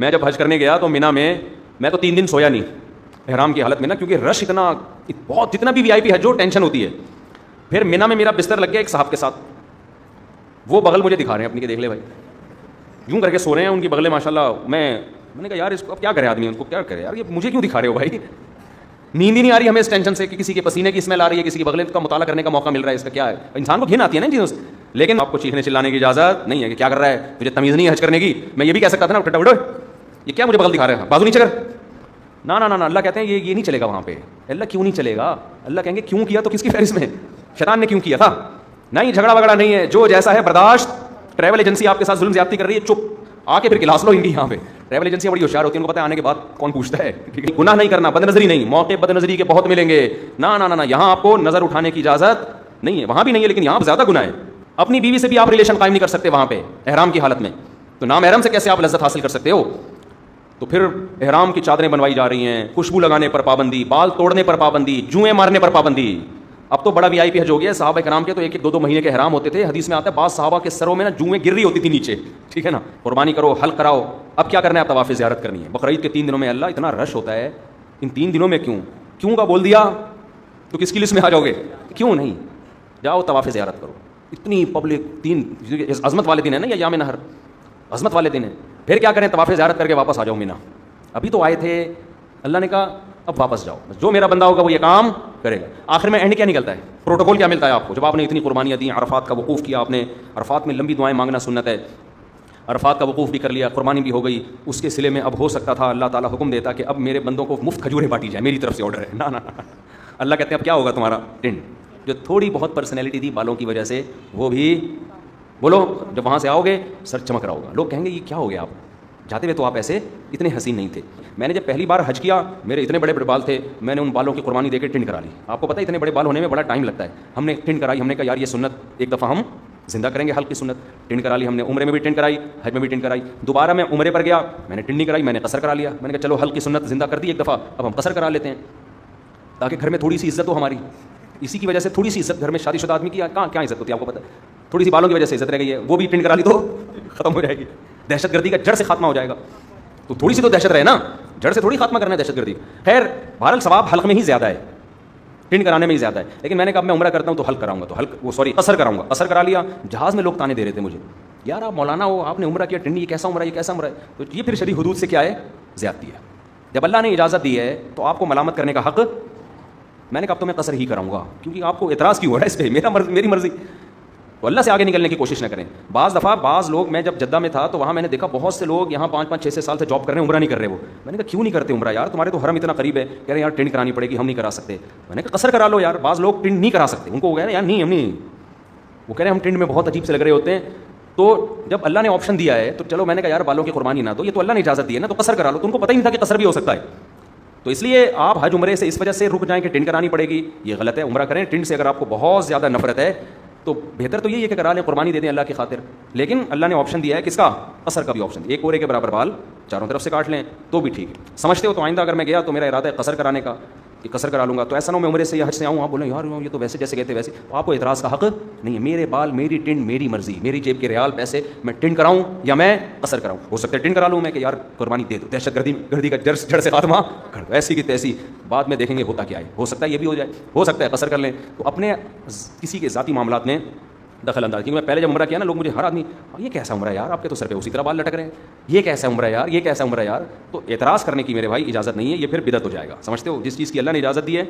میں جب حج کرنے گیا تو مینا میں تو 3 دن سویا نہیں احرام کی حالت میں نا, کیونکہ رش اتنا بہت, جتنا بھی VIP حج ہو ٹینشن ہوتی ہے. پھر مینا میں میرا بستر لگ گیا ایک صاحب کے ساتھ, وہ بغل مجھے دکھا رہے ہیں اپنی کہ دیکھ لے بھائی, یوں کر کے سو رہے ہیں ان کی بغلیں ماشاء اللہ. میں نے کہا یار اس کو اب کیا کرے آدمی, ان کو کیا کرے یار, یہ مجھے کیوں دکھا رہے ہو بھائی. نیند ہی نہیں آ رہی ہمیں اس ٹینشن سے کہ کسی کے پسینے کی اسمیل آ رہی ہے, کسی کی بغلیں کا مطالعہ کرنے کا موقع مل رہا ہے, اس کا کیا ہے. انسان کو گھن آتی ہے نا چیزوں سے, لیکن آپ کو چیخنے چلانے کی اجازت نہیں ہے کہ کیا کر رہا ہے, مجھے تمیز نہیں ہے حج کرنے کی. میں یہ بھی کہہ سکتا تھا نا ٹٹا وڈو, یہ کیا مجھے بغل دکھا رہے ہیں, بازو نیچے کر. نہ اللہ کہتے ہیں یہ نہیں چلے گا وہاں پہ. اللہ کیوں نہیں چلے گا, اللہ کہیں گے کیوں کیا تو کس کی فہرست میں, شیطان نے کیوں کیا تھا. نہیں جھگڑا وگڑا نہیں ہے, جو جیسا ہے برداشت. ٹریول ایجنسی آپ کے ساتھ ظلم زیادتی کر رہی ہے, چپ آ کے پھر کلاس لو ان کی. یہاں پہ ٹریول ایجنسیاں بڑی ہوشیار ہوتی ہیں, ان کو پتہ ہے آنے کے بعد کون پوچھتا ہے. گناہ نہیں کرنا, بد نظری نہیں, موقع بد نظری کے بہت ملیں گے. نہ یہاں آپ کو نظر اٹھانے کی اجازت نہیں ہے, وہاں بھی نہیں ہے, لیکن یہاں زیادہ گناہ ہے. اپنی بیوی سے بھی آپ ریلیشن قائم نہیں کر سکتے وہاں پہ احرام کی حالت میں, تو نامحرم سے کیسے آپ لذت حاصل کر سکتے ہو. تو پھر احرام کی چادریں بنوائی جا رہی ہیں, خوشبو لگانے پر پابندی, بال توڑنے پر پابندی, جوئیں مارنے پر پابندی. اب تو بڑا VIP حج ہو گیا. صحابہ کرام کے تو 1-2 مہینے کے احرام ہوتے تھے. حدیث میں آتا ہے بعض صحابہ کے سروں میں نا جوئیں گر رہی ہوتی تھی نیچے, ٹھیک ہے نا. قربانی کرو, حلق کراؤ, اب کیا کرنا ہے, اب طواف زیارت کرنی ہے. بقرعید کے 3 دنوں میں اللہ اتنا رش ہوتا ہے, ان 3 دنوں میں کیوں کا بول دیا تو کس کی لسٹ میں آ جاؤ گے, کیوں نہیں. جاؤ طواف زیارت کرو. اتنی پبلک 3 عظمت والے دن ہے نا, یا یام نہر عظمت والے دن ہے. پھر کیا کریں, طواف زیارت کر کے واپس آ جاؤ مینا. ابھی تو آئے تھے, اللہ نے کہا اب واپس جاؤ, جو میرا بندہ ہوگا وہ یہ کام کرے گا. آخر میں اینڈ کیا نکلتا ہے, پروٹوکول کیا ملتا ہے آپ کو, جب آپ نے اتنی قربانیاں دی, عرفات کا وقوف کیا آپ نے, عرفات میں لمبی دعائیں مانگنا سنت ہے, عرفات کا وقوف بھی کر لیا, قربانی بھی ہو گئی. اس کے سلے میں اب ہو سکتا تھا اللہ تعالیٰ حکم دیتا کہ اب میرے بندوں کو مفت کھجوریں بانٹی جائیں, میری طرف سے آرڈر ہے. نہ اللہ کہتے ہیں اب کیا ہوگا تمہارا ٹنڈ, جو تھوڑی بہت پرسنالٹی تھی بالوں کی وجہ سے, وہ بھی بولو, جب وہاں سے آؤ گے سر چمک رہا ہوگا. لوگ کہیں گے یہ کیا ہو گیا, آپ جاتے ہوئے تو آپ ایسے اتنے حسین نہیں تھے. میں نے جب پہلی بار حج کیا, میرے اتنے بڑے بال تھے, میں نے ان بالوں کی قربانی دے کے ٹنڈ کرا لی. آپ کو پتہ ہے اتنے بڑے بال ہونے میں بڑا ٹائم لگتا ہے. ہم نے ٹنڈ کرائی, ہم نے کہا یار یہ سنت ایک دفعہ ہم زندہ کریں گے, حلق کی سنت. ٹنڈ کرا لی ہم نے, عمرے میں بھی ٹنڈ کرائی, حج میں بھی ٹنڈ کرائی. دوبارہ میں عمرے پر گیا, میں نے ٹنڈ نہیں کرائی, میں نے قصر کرا لیا. میں نے کہا چلو حلق کی سنت زندہ کر دی ایک دفعہ, اب ہم قصر کرا لیتے ہیں تاکہ گھر میں تھوڑی سی عزت ہو ہماری. اسی کی وجہ سے تھوڑی سی عزت گھر میں شادی شدہ آدمی کی کیا عزت ہوتی ہے آپ کو پتہ ہے. تھوڑی سی بالوں کی وجہ سے عزت رہ گئی ہے, وہ بھی ٹنڈ کرا لی تو ختم ہو جائے گی. دہشت گردی کا جڑ سے خاتمہ ہو جائے گا. تو تھوڑی سی تو دہشت رہے نا, جڑ سے تھوڑی خاتمہ کرنا ہے دہشت گردی. خیر بہرحال ثواب حلق میں ہی زیادہ ہے, ٹنڈ کرانے میں ہی زیادہ ہے. لیکن میں نے کہا میں عمرہ کرتا ہوں تو حلق کراؤں گا, تو قصر کراؤں گا. قصر کرا لیا. جہاز میں لوگ تانے دے رہے تھے مجھے, یار آپ مولانا ہو, آپ نے عمرہ کیا, ٹنڈ یہ کیسا عمرہ, یہ کیسا عمرہ ہے. تو یہ پھر شرعی حدود سے کیا ہے, زیادتی ہے. جب اللہ نے اجازت دی ہے تو آپ کو ملامت کرنے کا حق. میں نے کہا اب تو میں قصر ہی کراؤں گا, کیونکہ آپ کو اعتراض کیوں ہو رہا ہے اس پہ, میری مرضی. تو اللہ سے آگے نکلنے کی کوشش نہ کریں. بعض دفعہ بعض لوگ, میں جب جدہ میں تھا تو وہاں میں نے دیکھا بہت سے لوگ یہاں 5-5-6 سال سے جاب کر رہے ہیں, عمرہ نہیں کر رہے. وہ میں نے کہا کیوں نہیں کرتے عمرہ یار, تمہارے تو حرم اتنا قریب ہے. کہہ رہے ہیں یار ٹنڈ کرانے پڑے گی, ہم نہیں کرا سکتے. میں نے کہا قصر کرا لو یار. بعض لوگ ٹنڈ نہیں کرا سکتے, ان کو ہو گیا نا یار نہیں ہم نہیں, وہ کہہ رہے ہیں ہم ٹنڈ میں بہت عجیب سے لگ رہے ہوتے ہیں. تو جب اللہ نے آپشن دیا ہے تو چلو, میں نے کہا یار بالوں کی قربانی نہ دو, یہ تو اللہ نے اجازت دی ہے نا, تو قصر کرا لو. تو ان کو پتہ ہی نہیں تھا کہ قصر بھی ہو سکتا ہے. تو اس لیے آپ حج عمرے سے اس وجہ سے رک جائیں کہ ٹنڈ کرانی پڑے گی, یہ غلط ہے. عمرہ کریں ٹنڈ سے. اگر آپ کو بہت زیادہ نفرت ہے تو بہتر تو یہی ہے کہ کرا لیں, قربانی دے دیں اللہ کی خاطر. لیکن اللہ نے آپشن دیا ہے کس کا, قصر کا بھی آپشن. ایک اورے کے برابر بال چاروں طرف سے کاٹ لیں تو بھی ٹھیک ہے. سمجھتے ہو تو آئندہ اگر میں گیا تو میرا ارادہ ہے قصر کرانے کا, کہ قصر کرا لوں گا. تو ایسا نہ ہو میں عمرے سے یا حج سے آؤں, آپ بولیں یار یہ تو ویسے جیسے کہتے ویسے, تو آپ کو اعتراض کا حق نہیں ہے. میرے بال, میری ٹنڈ, میری مرضی, میری جیب کے ریال پیسے, میں ٹنڈ کراؤں یا میں قصر کراؤں. ہو سکتا ہے ٹنڈ کرا لوں میں کہ یار قربانی دے دو, دہشت گردی کا جڑ سے خاتمہ کر دو, ایسی کی تیسی. بعد میں دیکھیں گے ہوتا کیا ہے, ہو سکتا ہے یہ بھی ہو جائے, ہو سکتا ہے قصر کر لیں. تو اپنے کسی کے ذاتی معاملات میں دخل انداز. کیونکہ میں پہلے جب عمرہ کیا نا, لوگ مجھے ہر آدمی یہ کیسا عمرہ ہے یار, آپ کے تو سر پہ اسی طرح بال لٹک رہے ہیں, یہ کیسا عمرہ ہے یار, یہ کیسا عمرہ ہے یار. تو اعتراض کرنے کی میرے بھائی اجازت نہیں ہے, یہ پھر بدعت ہو جائے گا. سمجھتے ہو, جس چیز کی اللہ نے اجازت دی ہے